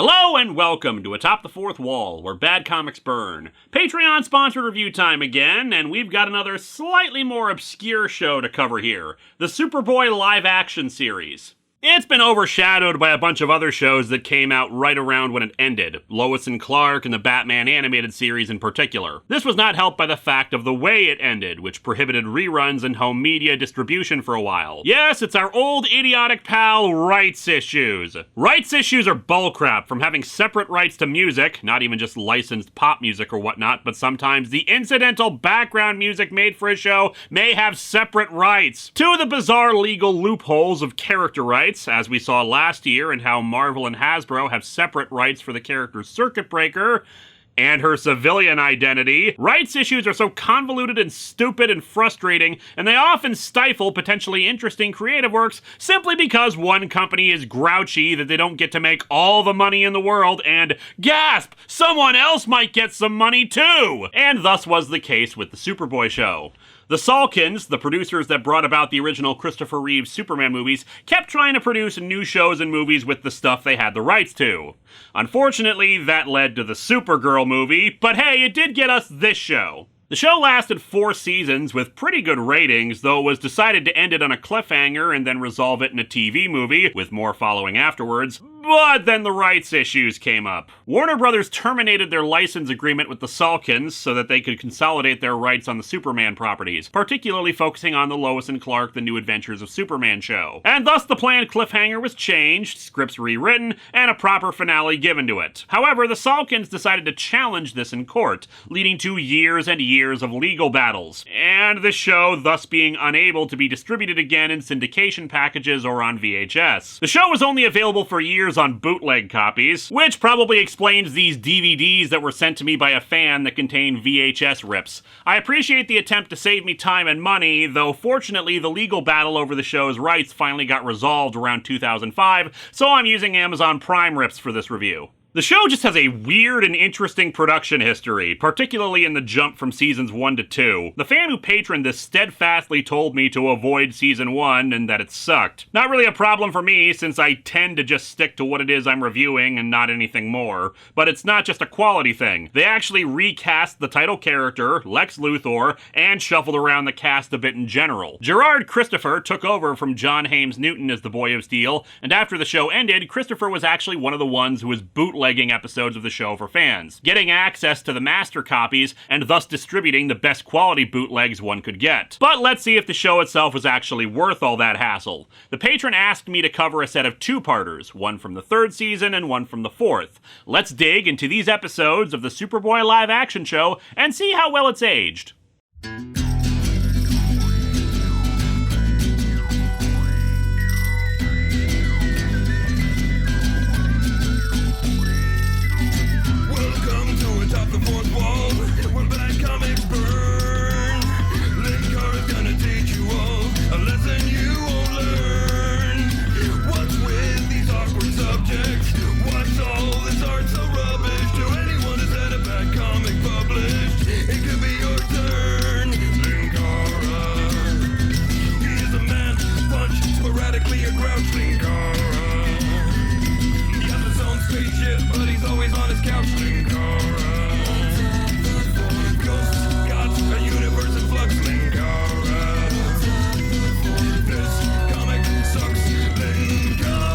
Hello and welcome to Atop the Fourth Wall, where bad comics burn. Patreon-sponsored review time again, and we've got another slightly more obscure show to cover here, the Superboy live-action series. It's been overshadowed by a bunch of other shows that came out right around when it ended, Lois and Clark and the Batman animated series in particular. This was not helped by the fact of the way it ended, which prohibited reruns and home media distribution for a while. Yes, it's our old idiotic pal, rights issues. Rights issues are bullcrap, from having separate rights to music, not even just licensed pop music or whatnot, but sometimes the incidental background music made for a show may have separate rights, to the bizarre legal loopholes of character rights, as we saw last year, and how Marvel and Hasbro have separate rights for the character Circuit Breaker and her civilian identity. Rights issues are so convoluted and stupid and frustrating, and they often stifle potentially interesting creative works simply because one company is grouchy that they don't get to make all the money in the world, and gasp, someone else might get some money too! And thus was the case with the Superboy show. The Salkinds, the producers that brought about the original Christopher Reeve Superman movies, kept trying to produce new shows and movies with the stuff they had the rights to. Unfortunately, that led to the Supergirl movie, but hey, it did get us this show. The show lasted 4 seasons with pretty good ratings, though it was decided to end it on a cliffhanger and then resolve it in a TV movie, with more following afterwards. But then the rights issues came up. Warner Brothers terminated their license agreement with the Salkinds so that they could consolidate their rights on the Superman properties, particularly focusing on the Lois and Clark The New Adventures of Superman show. And thus the planned cliffhanger was changed, scripts rewritten, and a proper finale given to it. However, the Salkinds decided to challenge this in court, leading to years and years of legal battles, and the show thus being unable to be distributed again in syndication packages or on VHS. The show was only available for years on bootleg copies, which probably explains these DVDs that were sent to me by a fan that contain VHS rips. I appreciate the attempt to save me time and money, though fortunately the legal battle over the show's rights finally got resolved around 2005, so I'm using Amazon Prime rips for this review. The show just has a weird and interesting production history, particularly in the jump from seasons 1 to 2. The fan who patroned this steadfastly told me to avoid season 1 and that it sucked. Not really a problem for me, since I tend to just stick to what it is I'm reviewing and not anything more. But it's not just a quality thing. They actually recast the title character, Lex Luthor, and shuffled around the cast a bit in general. Gerard Christopher took over from John Hames Newton as the Boy of Steel, and after the show ended, Christopher was actually one of the ones who was bootlegging episodes of the show for fans, getting access to the master copies and thus distributing the best quality bootlegs one could get. But let's see if the show itself was actually worth all that hassle. The patron asked me to cover a set of 2-parters, one from the 3rd season and one from the 4th. Let's dig into these episodes of the Superboy live action show and see how well it's aged. Atop the fourth wall, when bad comics burn, Linkara's gonna teach you all a lesson you won't learn. What's with these awkward subjects? What's all this art so rubbish? To anyone who's had a bad comic published, it could be your turn. Linkara, he is a man, punch, sporadically a grouch. Linkara, he has his own spaceship, but he's always on his couch. Linkara, a universe in flux. Linkara, this comic sucks. Linkara.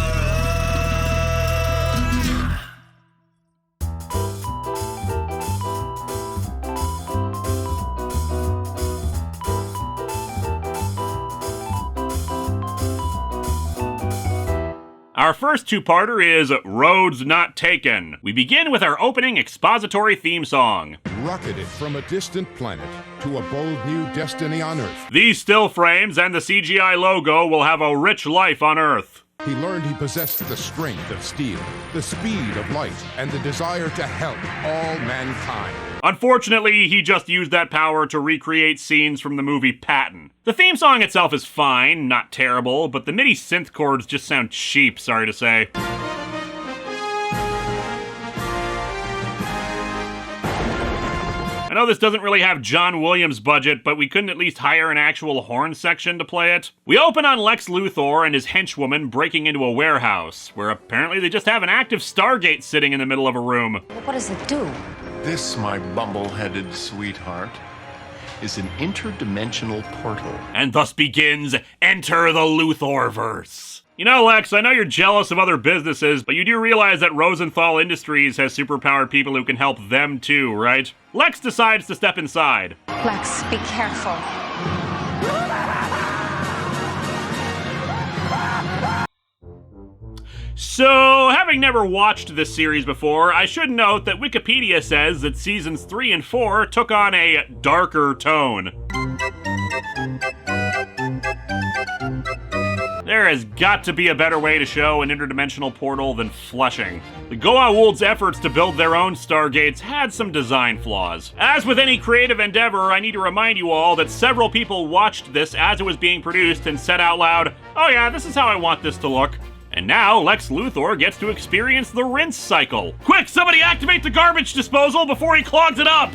Our first 2-parter is Roads Not Taken. We begin with our opening expository theme song. Rocketed from a distant planet to a bold new destiny on Earth. These still frames and the CGI logo will have a rich life on Earth. He learned he possessed the strength of steel, the speed of light, and the desire to help all mankind. Unfortunately, he just used that power to recreate scenes from the movie Patton. The theme song itself is fine, not terrible, but the MIDI synth chords just sound cheap, sorry to say. I know this doesn't really have John Williams' budget, but we couldn't at least hire an actual horn section to play it. We open on Lex Luthor and his henchwoman breaking into a warehouse, where apparently they just have an active Stargate sitting in the middle of a room. What does it do? This, my bumble-headed sweetheart, is an interdimensional portal. And thus begins Enter the Luthorverse. You know, Lex, I know you're jealous of other businesses, but you do realize that Rosenthal Industries has superpowered people who can help them too, right? Lex decides to step inside. Lex, be careful. So, having never watched this series before, I should note that Wikipedia says that seasons 3 and 4 took on a darker tone. There has got to be a better way to show an interdimensional portal than flushing. The Goa'uld's efforts to build their own Stargates had some design flaws. As with any creative endeavor, I need to remind you all that several people watched this as it was being produced and said out loud, "Oh yeah, this is how I want this to look." And now Lex Luthor gets to experience the rinse cycle. Quick, somebody activate the garbage disposal before he clogs it up!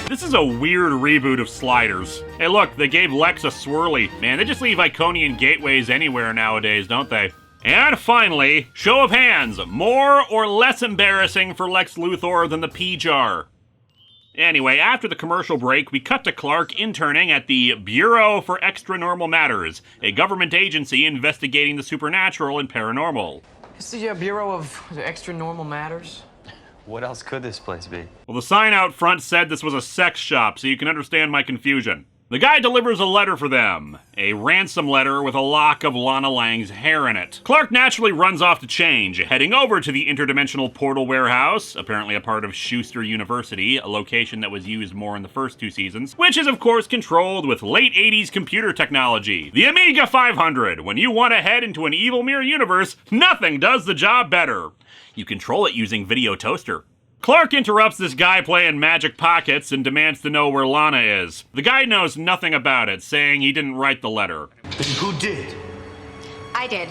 This is a weird reboot of Sliders. Hey look, they gave Lex a swirly. Man, they just leave Iconian gateways anywhere nowadays, don't they? And finally, show of hands, more or less embarrassing for Lex Luthor than the pea jar? Anyway, after the commercial break, we cut to Clark interning at the Bureau for Extranormal Matters, a government agency investigating the supernatural and paranormal. It's the Bureau of Extra Normal Matters. What else could this place be? Well, the sign out front said this was a sex shop, so you can understand my confusion. The guy delivers a letter for them, a ransom letter with a lock of Lana Lang's hair in it. Clark naturally runs off to change, heading over to the interdimensional portal warehouse, apparently a part of Schuster University, a location that was used more in the first 2 seasons, which is of course controlled with late 80s computer technology. The Amiga 500. When you want to head into an evil mirror universe, nothing does the job better. You control it using Video Toaster. Clark interrupts this guy playing Magic Pockets and demands to know where Lana is. The guy knows nothing about it, saying he didn't write the letter. Who did? I did.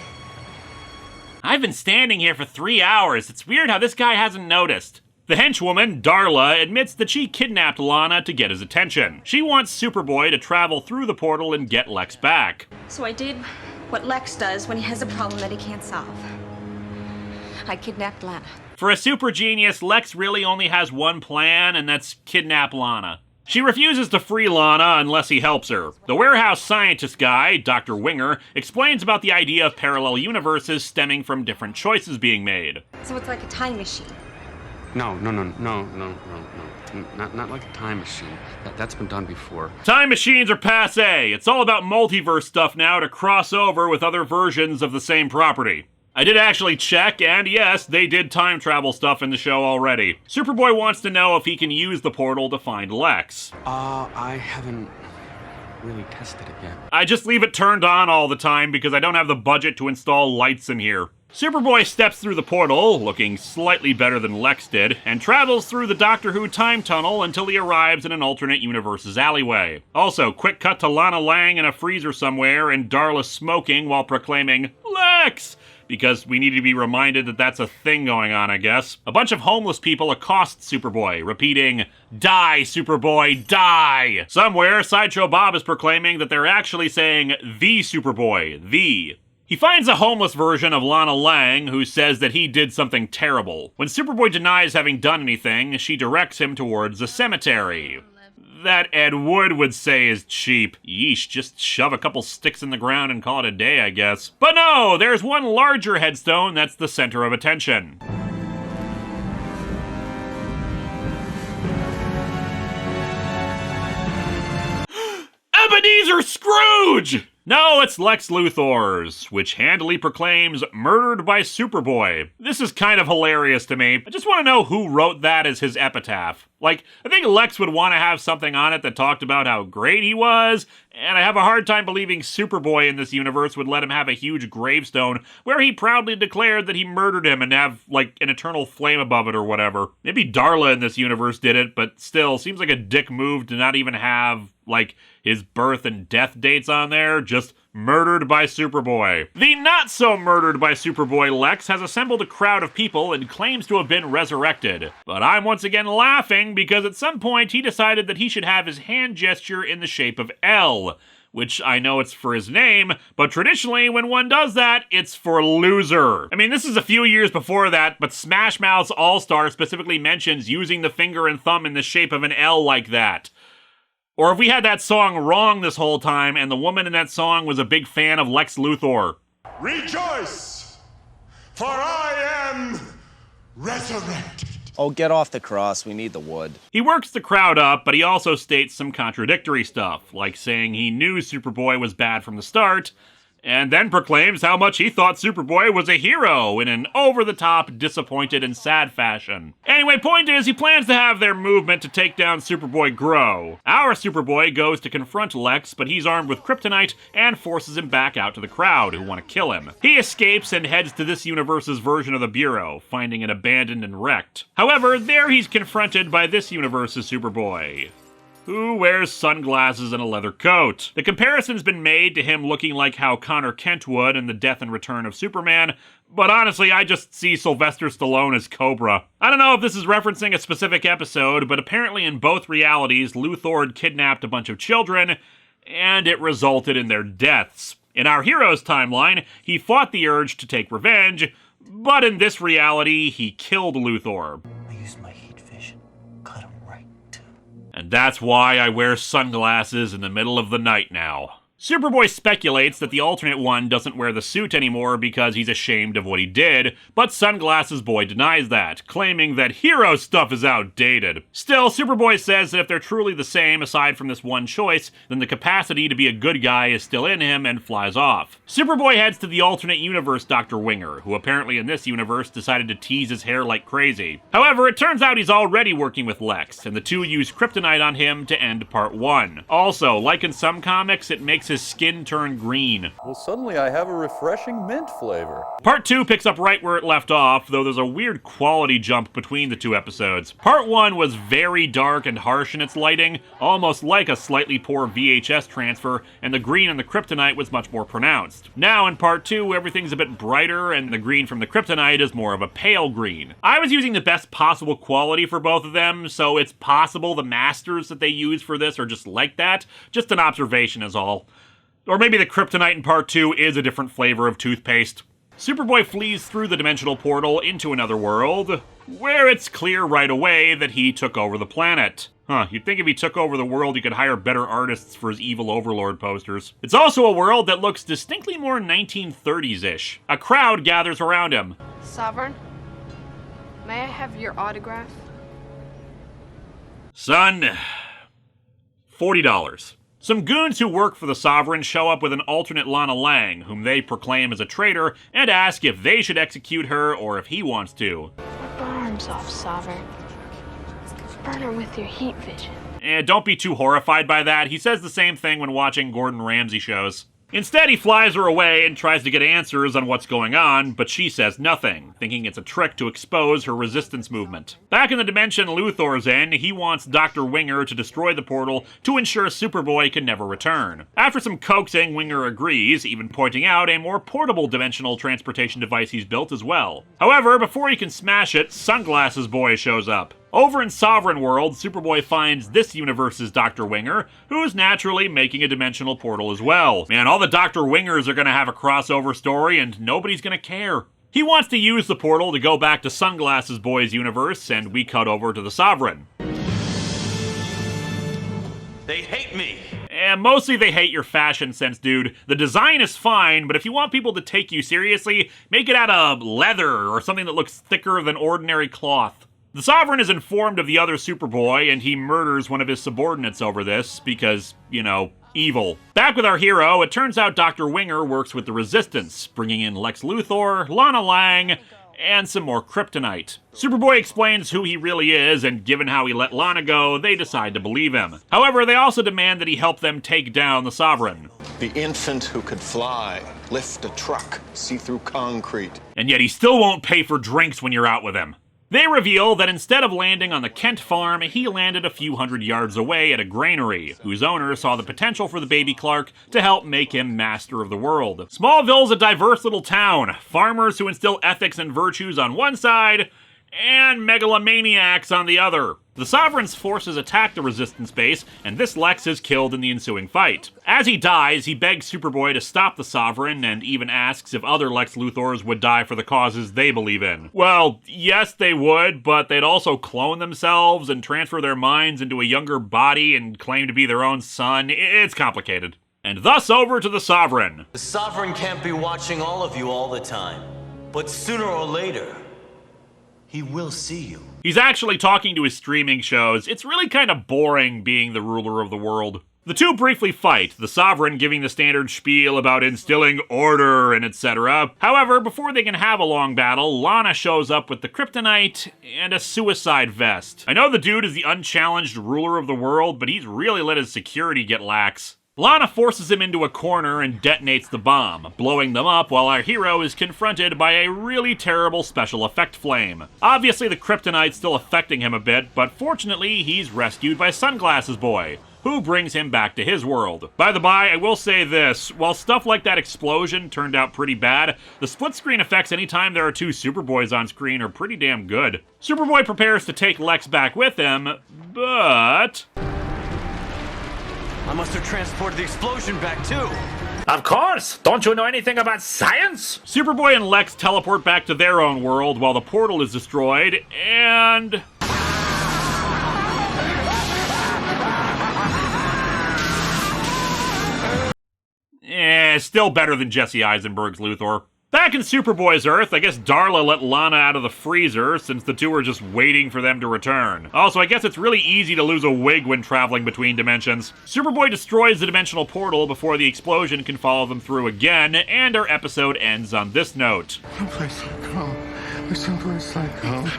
I've been standing here for 3 hours. It's weird how this guy hasn't noticed. The henchwoman, Darla, admits that she kidnapped Lana to get his attention. She wants Superboy to travel through the portal and get Lex back. So I did what Lex does when he has a problem that he can't solve. I kidnapped Lana. For a super genius, Lex really only has one plan, and that's kidnap Lana. She refuses to free Lana unless he helps her. The warehouse scientist guy, Dr. Winger, explains about the idea of parallel universes stemming from different choices being made. So it's like a time machine. No. Not like a time machine. That's been done before. Time machines are passé. It's all about multiverse stuff now to cross over with other versions of the same property. I did actually check, and yes, they did time travel stuff in the show already. Superboy wants to know if he can use the portal to find Lex. I haven't really tested it yet. I just leave it turned on all the time because I don't have the budget to install lights in here. Superboy steps through the portal, looking slightly better than Lex did, and travels through the Doctor Who time tunnel until he arrives in an alternate universe's alleyway. Also, quick cut to Lana Lang in a freezer somewhere and Darla smoking while proclaiming, "Lex!" Because we need to be reminded that that's a thing going on, I guess. A bunch of homeless people accost Superboy, repeating, "Die, Superboy, die!" Somewhere, Sideshow Bob is proclaiming that they're actually saying, "The Superboy, the." He finds a homeless version of Lana Lang who says that he did something terrible. When Superboy denies having done anything, she directs him towards a cemetery. That Ed Wood would say is cheap. Yeesh, just shove a couple sticks in the ground and call it a day, I guess. But no, there's one larger headstone that's the center of attention. Ebenezer Scrooge! No, it's Lex Luthor's, which handily proclaims, "Murdered by Superboy." This is kind of hilarious to me. I just want to know who wrote that as his epitaph. Like, I think Lex would want to have something on it that talked about how great he was, and I have a hard time believing Superboy in this universe would let him have a huge gravestone where he proudly declared that he murdered him and have, like, an eternal flame above it or whatever. Maybe Darla in this universe did it, but still, seems like a dick move to not even have, like, his birth and death dates on there. Just murdered by Superboy. The not-so-murdered by Superboy Lex has assembled a crowd of people and claims to have been resurrected. But I'm once again laughing because at some point he decided that he should have his hand gesture in the shape of L, which I know it's for his name, but traditionally when one does that, it's for loser. I mean, this is a few years before that, but Smash Mouth's All-Star specifically mentions using the finger and thumb in the shape of an L like that. Or if we had that song wrong this whole time and the woman in that song was a big fan of Lex Luthor. Rejoice, for I am resurrected. Oh, get off the cross. We need the wood. He works the crowd up, but he also states some contradictory stuff, like saying he knew Superboy was bad from the start, and then proclaims how much he thought Superboy was a hero in an over-the-top, disappointed, and sad fashion. Anyway, point is, he plans to have their movement to take down Superboy grow. Our Superboy goes to confront Lex, but he's armed with kryptonite and forces him back out to the crowd, who want to kill him. He escapes and heads to this universe's version of the Bureau, finding it abandoned and wrecked. However, there he's confronted by this universe's Superboy, who wears sunglasses and a leather coat. The comparison's been made to him looking like how Connor Kent would in The Death and Return of Superman, but honestly, I just see Sylvester Stallone as Cobra. I don't know if this is referencing a specific episode, but apparently in both realities, Luthor had kidnapped a bunch of children, and it resulted in their deaths. In our hero's timeline, he fought the urge to take revenge, but in this reality, he killed Luthor. I used my heat vision. Cut him right to. And that's why I wear sunglasses in the middle of the night now. Superboy speculates that the alternate one doesn't wear the suit anymore because he's ashamed of what he did, but Sunglasses Boy denies that, claiming that hero stuff is outdated. Still, Superboy says that if they're truly the same aside from this one choice, then the capacity to be a good guy is still in him and flies off. Superboy heads to the alternate universe Dr. Winger, who apparently in this universe decided to tease his hair like crazy. However, it turns out he's already working with Lex, and the two use kryptonite on him to end part 1. Also, like in some comics, it makes his skin turn green. Well, suddenly I have a refreshing mint flavor. Part 2 picks up right where it left off, though there's a weird quality jump between the two episodes. Part 1 was very dark and harsh in its lighting, almost like a slightly poor VHS transfer, and the green on the kryptonite was much more pronounced. Now in Part 2, everything's a bit brighter, and the green from the kryptonite is more of a pale green. I was using the best possible quality for both of them, so it's possible the masters that they use for this are just like that. Just an observation is all. Or maybe the kryptonite in Part 2 is a different flavor of toothpaste. Superboy flees through the dimensional portal into another world, where it's clear right away that he took over the planet. You'd think if he took over the world, he could hire better artists for his evil overlord posters. It's also a world that looks distinctly more 1930s-ish. A crowd gathers around him. Sovereign, may I have your autograph? Son, $40. Some goons who work for the Sovereign show up with an alternate Lana Lang, whom they proclaim as a traitor, and ask if they should execute her or if he wants to. Rip her arms off, Sovereign. Burn her with your heat vision. Don't be too horrified by that. He says the same thing when watching Gordon Ramsay shows. Instead, he flies her away and tries to get answers on what's going on, but she says nothing, thinking it's a trick to expose her resistance movement. Back in the dimension Luthor's in, he wants Dr. Winger to destroy the portal to ensure Superboy can never return. After some coaxing, Winger agrees, even pointing out a more portable dimensional transportation device he's built as well. However, before he can smash it, Sunglasses Boy shows up. Over in Sovereign World, Superboy finds this universe's Dr. Winger, who's naturally making a dimensional portal as well. Man, all the Dr. Wingers are gonna have a crossover story and nobody's gonna care. He wants to use the portal to go back to Sunglasses Boy's universe, and we cut over to the Sovereign. They hate me! And mostly they hate your fashion sense, dude. The design is fine, but if you want people to take you seriously, make it out of leather or something that looks thicker than ordinary cloth. The Sovereign is informed of the other Superboy, and he murders one of his subordinates over this, because, you know, evil. Back with our hero, it turns out Dr. Winger works with the Resistance, bringing in Lex Luthor, Lana Lang, and some more kryptonite. Superboy explains who he really is, and given how he let Lana go, they decide to believe him. However, they also demand that he help them take down the Sovereign. The infant who could fly, lift a truck, see through concrete. And yet he still won't pay for drinks when you're out with him. They reveal that instead of landing on the Kent farm, he landed a few hundred yards away at a granary, whose owner saw the potential for the baby Clark to help make him master of the world. Smallville's a diverse little town, farmers who instill ethics and virtues on one side, and megalomaniacs on the other. The Sovereign's forces attack the Resistance base, and this Lex is killed in the ensuing fight. As he dies, he begs Superboy to stop the Sovereign, and even asks if other Lex Luthors would die for the causes they believe in. Well, yes they would, but they'd also clone themselves and transfer their minds into a younger body and claim to be their own son. It's complicated. And thus over to the Sovereign. The Sovereign can't be watching all of you all the time, but sooner or later, he will see you. He's actually talking to his streaming shows. It's really kind of boring being the ruler of the world. The two briefly fight, the Sovereign giving the standard spiel about instilling order and etc. However, before they can have a long battle, Lana shows up with the kryptonite and a suicide vest. I know the dude is the unchallenged ruler of the world, but he's really let his security get lax. Lana forces him into a corner and detonates the bomb, blowing them up while our hero is confronted by a really terrible special effect flame. Obviously the kryptonite's still affecting him a bit, but fortunately he's rescued by Sunglasses Boy, who brings him back to his world. By the by, I will say this, while stuff like that explosion turned out pretty bad, the split screen effects anytime there are two Superboys on screen are pretty damn good. Superboy prepares to take Lex back with him, but... I must have transported the explosion back too. Of course! Don't you know anything about science? Superboy and Lex teleport back to their own world while the portal is destroyed, and... still better than Jesse Eisenberg's Luthor. Back in Superboy's Earth, I guess Darla let Lana out of the freezer since the two were just waiting for them to return. Also, I guess it's really easy to lose a wig when traveling between dimensions. Superboy destroys the dimensional portal before the explosion can follow them through again, and our episode ends on this note. Someplace like home. Someplace like home.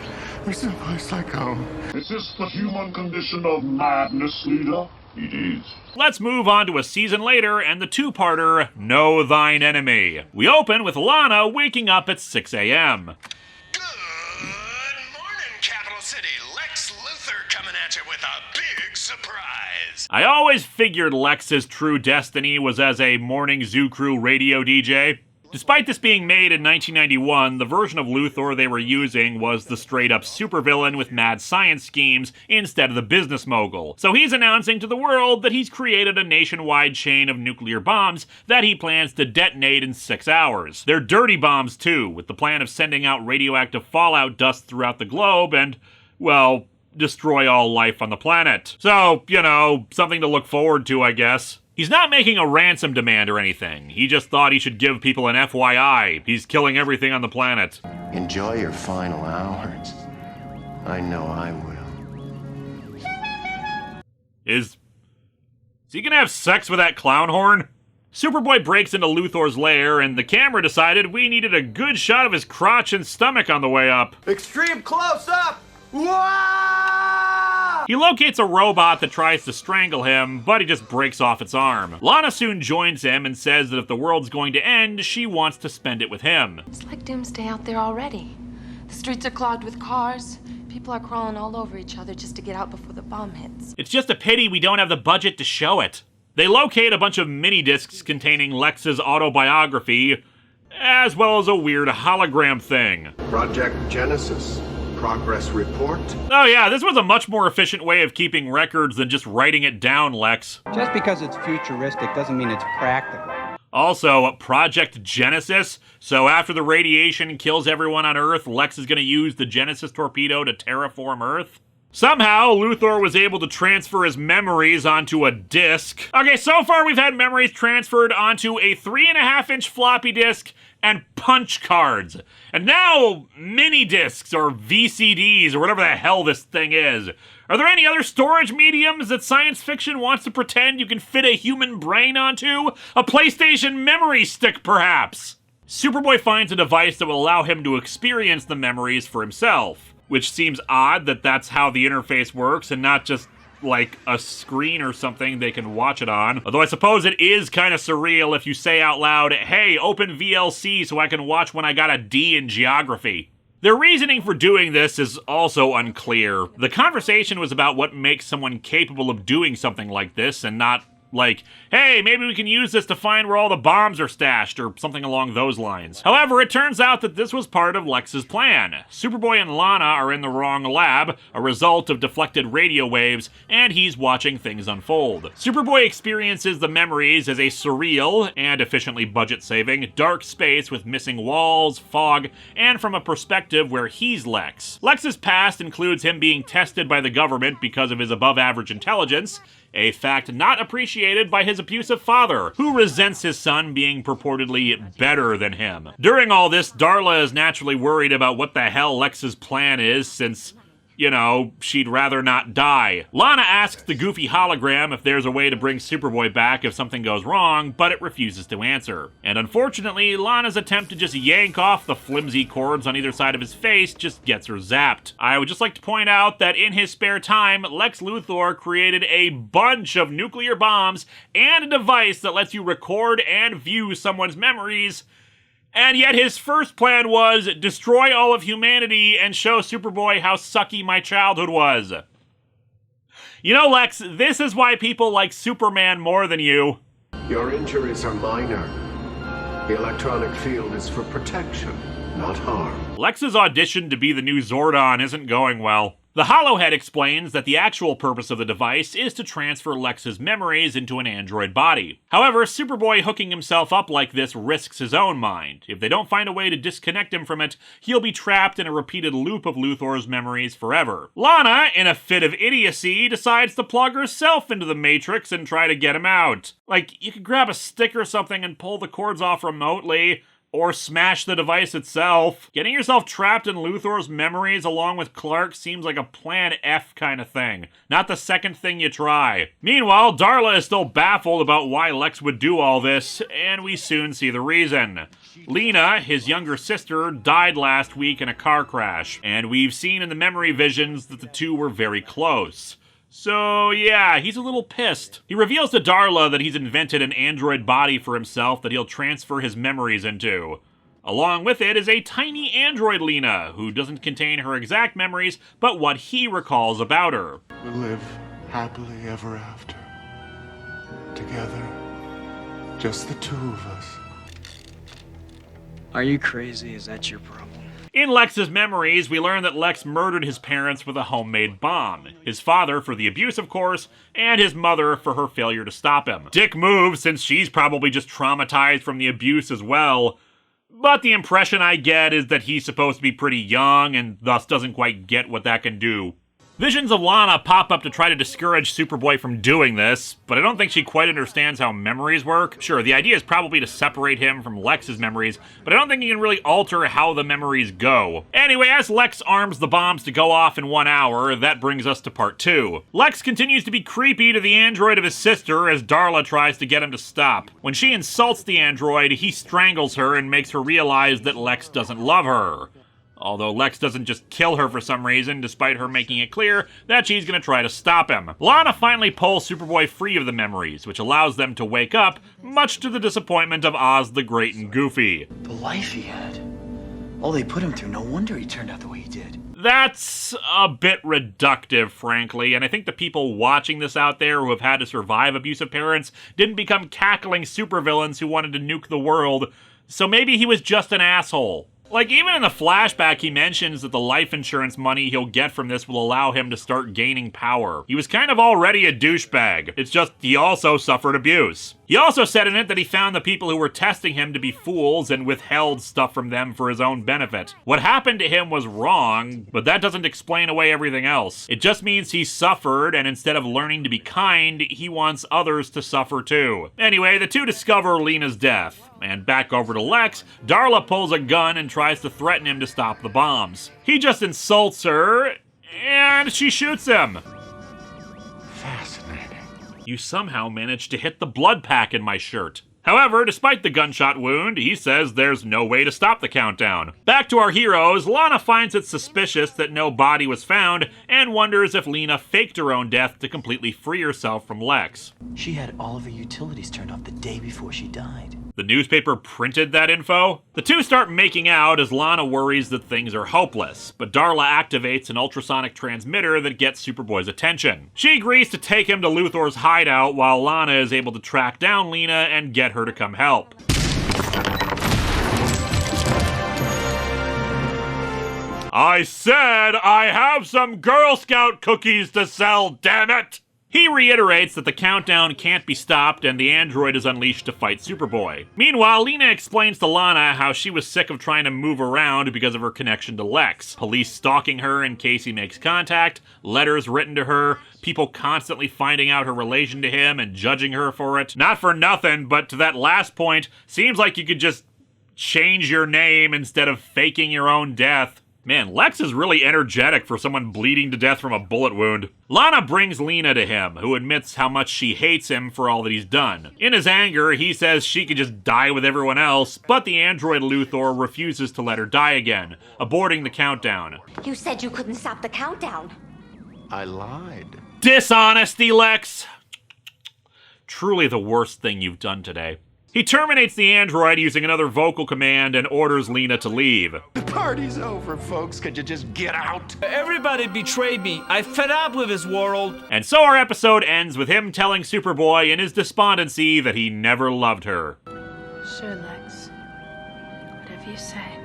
Someplace like home. Is this the human condition of madness, leader? It is. Let's move on to a season later and the two-parter, Know Thine Enemy. We open with Lana waking up at 6 a.m. Good morning, Capital City. Lex Luthor coming at you with a big surprise. I always figured Lex's true destiny was as a morning Zoo Crew radio DJ. Despite this being made in 1991, the version of Luthor they were using was the straight-up supervillain with mad science schemes instead of the business mogul. So he's announcing to the world that he's created a nationwide chain of nuclear bombs that he plans to detonate in 6 hours. They're dirty bombs too, with the plan of sending out radioactive fallout dust throughout the globe and, well, destroy all life on the planet. So, you know, something to look forward to, I guess. He's not making a ransom demand or anything. He just thought he should give people an FYI. He's killing everything on the planet. Enjoy your final hours. I know I will. Is he gonna have sex with that clown horn? Superboy breaks into Luthor's lair, and the camera decided we needed a good shot of his crotch and stomach on the way up. Extreme close-up! Whoa! He locates a robot that tries to strangle him, but he just breaks off its arm. Lana soon joins him and says that if the world's going to end, she wants to spend it with him. It's like doomsday out there already. The streets are clogged with cars. People are crawling all over each other just to get out before the bomb hits. It's just a pity we don't have the budget to show it. They locate a bunch of mini-discs containing Lex's autobiography, as well as a weird hologram thing. Project Genesis. Progress report. Oh yeah, this was a much more efficient way of keeping records than just writing it down, Lex. Just because it's futuristic doesn't mean it's practical. Also, Project Genesis. So after the radiation kills everyone on Earth, Lex is going to use the Genesis torpedo to terraform Earth. Somehow, Luthor was able to transfer his memories onto a disc. Okay, so far we've had memories transferred onto a 3.5-inch floppy disk and punch cards. And now, mini discs or VCDs or whatever the hell this thing is. Are there any other storage mediums that science fiction wants to pretend you can fit a human brain onto? A PlayStation memory stick, perhaps? Superboy finds a device that will allow him to experience the memories for himself, which seems odd that that's how the interface works and not just like a screen or something they can watch it on. Although I suppose it is kind of surreal if you say out loud, hey, open VLC so I can watch when I got a D in geography. Their reasoning for doing this is also unclear. The conversation was about what makes someone capable of doing something like this, and not like, hey, maybe we can use this to find where all the bombs are stashed, or something along those lines. However, it turns out that this was part of Lex's plan. Superboy and Lana are in the wrong lab, a result of deflected radio waves, and he's watching things unfold. Superboy experiences the memories as a surreal, and efficiently budget-saving, dark space with missing walls, fog, and from a perspective where he's Lex. Lex's past includes him being tested by the government because of his above-average intelligence, a fact not appreciated by his abusive father, who resents his son being purportedly better than him. During all this, Darla is naturally worried about what the hell Lex's plan is, since, you know, she'd rather not die. Lana asks the goofy hologram if there's a way to bring Superboy back if something goes wrong, but it refuses to answer. And unfortunately, Lana's attempt to just yank off the flimsy cords on either side of his face just gets her zapped. I would just like to point out that in his spare time, Lex Luthor created a bunch of nuclear bombs and a device that lets you record and view someone's memories. And yet his first plan was destroy all of humanity and show Superboy how sucky my childhood was. You know, Lex, this is why people like Superman more than you. Your injuries are minor. The electronic field is for protection, not harm. Lex's audition to be the new Zordon isn't going well. The Hollowhead explains that the actual purpose of the device is to transfer Lex's memories into an android body. However, Superboy hooking himself up like this risks his own mind. If they don't find a way to disconnect him from it, he'll be trapped in a repeated loop of Luthor's memories forever. Lana, in a fit of idiocy, decides to plug herself into the Matrix and try to get him out. Like, you could grab a stick or something and pull the cords off remotely, or smash the device itself. Getting yourself trapped in Luthor's memories along with Clark seems like a Plan F kind of thing, not the second thing you try. Meanwhile, Darla is still baffled about why Lex would do all this, and we soon see the reason. Lena, his younger sister, died last week in a car crash, and we've seen in the memory visions that the two were very close. So yeah, he's a little pissed. He reveals to Darla that he's invented an android body for himself that he'll transfer his memories into. Along with it is a tiny android Lena, who doesn't contain her exact memories, but what he recalls about her. We'll live happily ever after. Together. Just the two of us. Are you crazy? Is that your problem? In Lex's memories, we learn that Lex murdered his parents with a homemade bomb. His father for the abuse, of course, and his mother for her failure to stop him. Dick move, since she's probably just traumatized from the abuse as well. But the impression I get is that he's supposed to be pretty young and thus doesn't quite get what that can do. Visions of Lana pop up to try to discourage Superboy from doing this, but I don't think she quite understands how memories work. Sure, the idea is probably to separate him from Lex's memories, but I don't think he can really alter how the memories go. Anyway, as Lex arms the bombs to go off in 1 hour, that brings us to part 2. Lex continues to be creepy to the android of his sister as Darla tries to get him to stop. When she insults the android, he strangles her and makes her realize that Lex doesn't love her. Although Lex doesn't just kill her for some reason, despite her making it clear that she's gonna try to stop him. Lana finally pulls Superboy free of the memories, which allows them to wake up, much to the disappointment of Oz the Great and Goofy. The life he had. All they put him through, no wonder he turned out the way he did. That's a bit reductive, frankly, and I think the people watching this out there who have had to survive abusive parents didn't become cackling supervillains who wanted to nuke the world, so maybe he was just an asshole. Like, even in the flashback, he mentions that the life insurance money he'll get from this will allow him to start gaining power. He was kind of already a douchebag. It's just he also suffered abuse. He also said in it that he found the people who were testing him to be fools and withheld stuff from them for his own benefit. What happened to him was wrong, but that doesn't explain away everything else. It just means he suffered, and instead of learning to be kind, he wants others to suffer too. Anyway, the two discover Lena's death. And back over to Lex, Darla pulls a gun and tries to threaten him to stop the bombs. He just insults her, and she shoots him. Fascinating. You somehow managed to hit the blood pack in my shirt. However, despite the gunshot wound, he says there's no way to stop the countdown. Back to our heroes, Lana finds it suspicious that no body was found, and wonders if Lena faked her own death to completely free herself from Lex. She had all of her utilities turned off the day before she died. The newspaper printed that info? The two start making out as Lana worries that things are hopeless, but Darla activates an ultrasonic transmitter that gets Superboy's attention. She agrees to take him to Luthor's hideout while Lana is able to track down Lena and get her to come help. I said I have some Girl Scout cookies to sell, damn it! He reiterates that the countdown can't be stopped and the android is unleashed to fight Superboy. Meanwhile, Lena explains to Lana how she was sick of trying to move around because of her connection to Lex. Police stalking her in case he makes contact, letters written to her, people constantly finding out her relation to him and judging her for it. Not for nothing, but to that last point, seems like you could just change your name instead of faking your own death. Man, Lex is really energetic for someone bleeding to death from a bullet wound. Lana brings Lena to him, who admits how much she hates him for all that he's done. In his anger, he says she could just die with everyone else, but the android Luthor refuses to let her die again, aborting the countdown. You said you couldn't stop the countdown. I lied. Dishonesty, Lex! Truly the worst thing you've done today. He terminates the android using another vocal command and orders Lena to leave. The party's over, folks. Could you just get out? Everybody betrayed me. I fed up with this world. And so our episode ends with him telling Superboy in his despondency that he never loved her. Sure, Lex. Whatever you say.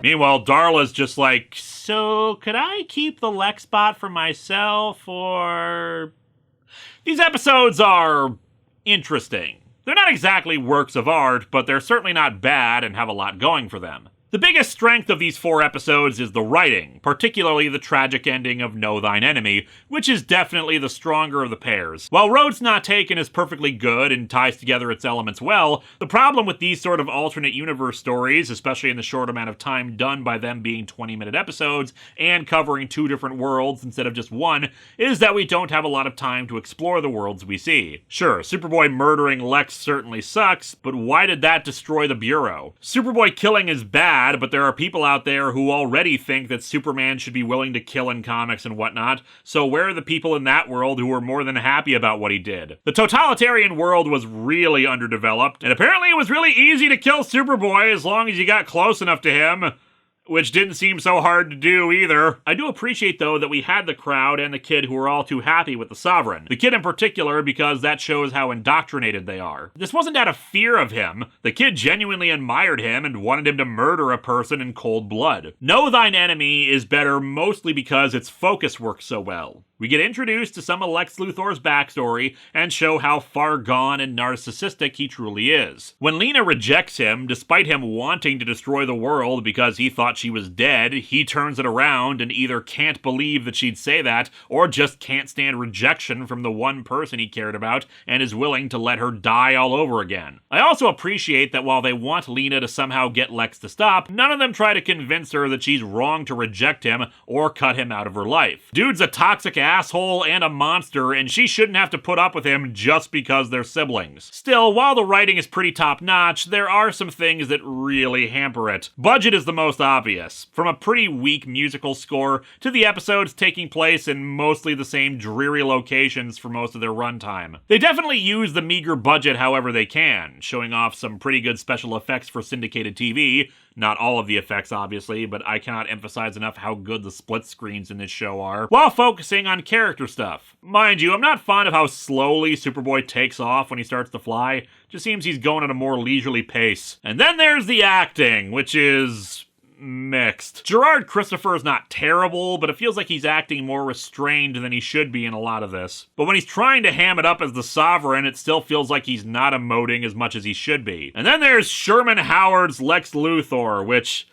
Meanwhile, Darla's just like, so could I keep the Lex spot for myself, or... These episodes are interesting. They're not exactly works of art, but they're certainly not bad and have a lot going for them. The biggest strength of these 4 episodes is the writing, particularly the tragic ending of Know Thine Enemy, which is definitely the stronger of the pairs. While Roads Not Taken is perfectly good and ties together its elements well, the problem with these sort of alternate universe stories, especially in the short amount of time done by them being 20-minute episodes and covering 2 different worlds instead of just one, is that we don't have a lot of time to explore the worlds we see. Sure, Superboy murdering Lex certainly sucks, but why did that destroy the Bureau? Superboy killing is bad, but there are people out there who already think that Superman should be willing to kill in comics and whatnot, so where are the people in that world who were more than happy about what he did? The totalitarian world was really underdeveloped, and apparently it was really easy to kill Superboy as long as you got close enough to him. Which didn't seem so hard to do either. I do appreciate, though, that we had the crowd and the kid who were all too happy with the Sovereign. The kid in particular, because that shows how indoctrinated they are. This wasn't out of fear of him. The kid genuinely admired him and wanted him to murder a person in cold blood. Know Thine Enemy is better mostly because its focus works so well. We get introduced to some of Lex Luthor's backstory and show how far gone and narcissistic he truly is. When Lena rejects him, despite him wanting to destroy the world because he thought she was dead, he turns it around and either can't believe that she'd say that, or just can't stand rejection from the one person he cared about and is willing to let her die all over again. I also appreciate that while they want Lena to somehow get Lex to stop, none of them try to convince her that she's wrong to reject him or cut him out of her life. Dude's a toxic asshole and a monster, and she shouldn't have to put up with him just because they're siblings. Still, while the writing is pretty top-notch, there are some things that really hamper it. Budget is the most obvious. From a pretty weak musical score to the episodes taking place in mostly the same dreary locations for most of their runtime. They definitely use the meager budget however they can, showing off some pretty good special effects for syndicated TV. Not all of the effects, obviously, but I cannot emphasize enough how good the split screens in this show are, while focusing on character stuff. Mind you, I'm not fond of how slowly Superboy takes off when he starts to fly. Just seems he's going at a more leisurely pace. And then there's the acting, which is mixed. Gerard Christopher is not terrible, but it feels like he's acting more restrained than he should be in a lot of this. But when he's trying to ham it up as the Sovereign, it still feels like he's not emoting as much as he should be. And then there's Sherman Howard's Lex Luthor, which...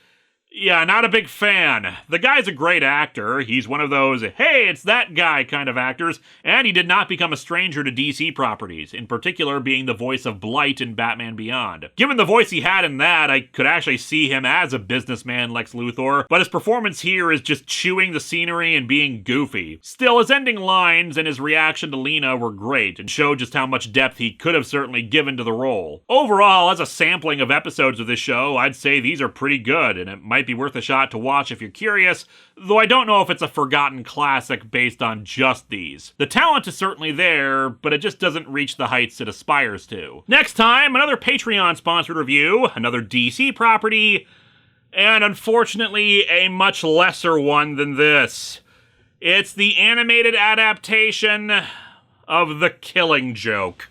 yeah, not a big fan. The guy's a great actor. He's one of those, hey, it's that guy kind of actors, and he did not become a stranger to DC properties, in particular being the voice of Blight in Batman Beyond. Given the voice he had in that, I could actually see him as a businessman Lex Luthor, but his performance here is just chewing the scenery and being goofy. Still, his ending lines and his reaction to Lena were great, and showed just how much depth he could have certainly given to the role. Overall, as a sampling of episodes of this show, I'd say these are pretty good, and it might might be worth a shot to watch if you're curious, though I don't know if it's a forgotten classic based on just these. The talent is certainly there, but it just doesn't reach the heights it aspires to. Next time, another Patreon-sponsored review, another DC property, and unfortunately, a much lesser one than this. It's the animated adaptation of The Killing Joke.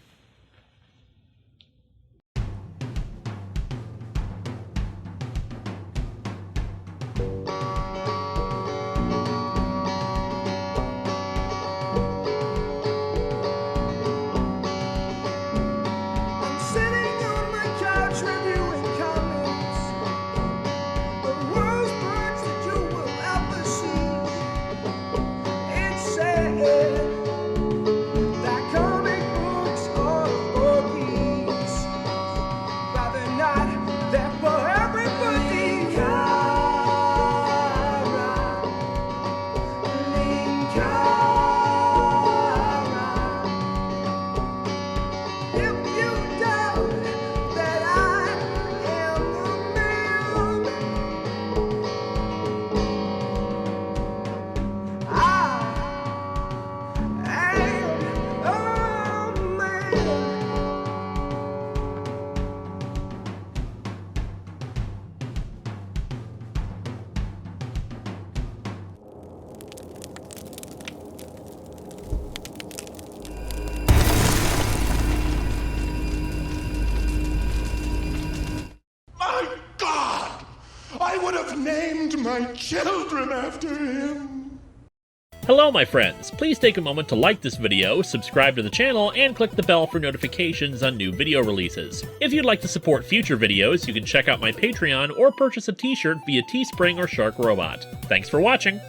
Named my children after him. Hello, my friends. Please take a moment to like this video, subscribe to the channel, and click the bell for notifications on new video releases. If you'd like to support future videos, you can check out my Patreon or purchase a t-shirt via Teespring or Shark Robot. Thanks for watching.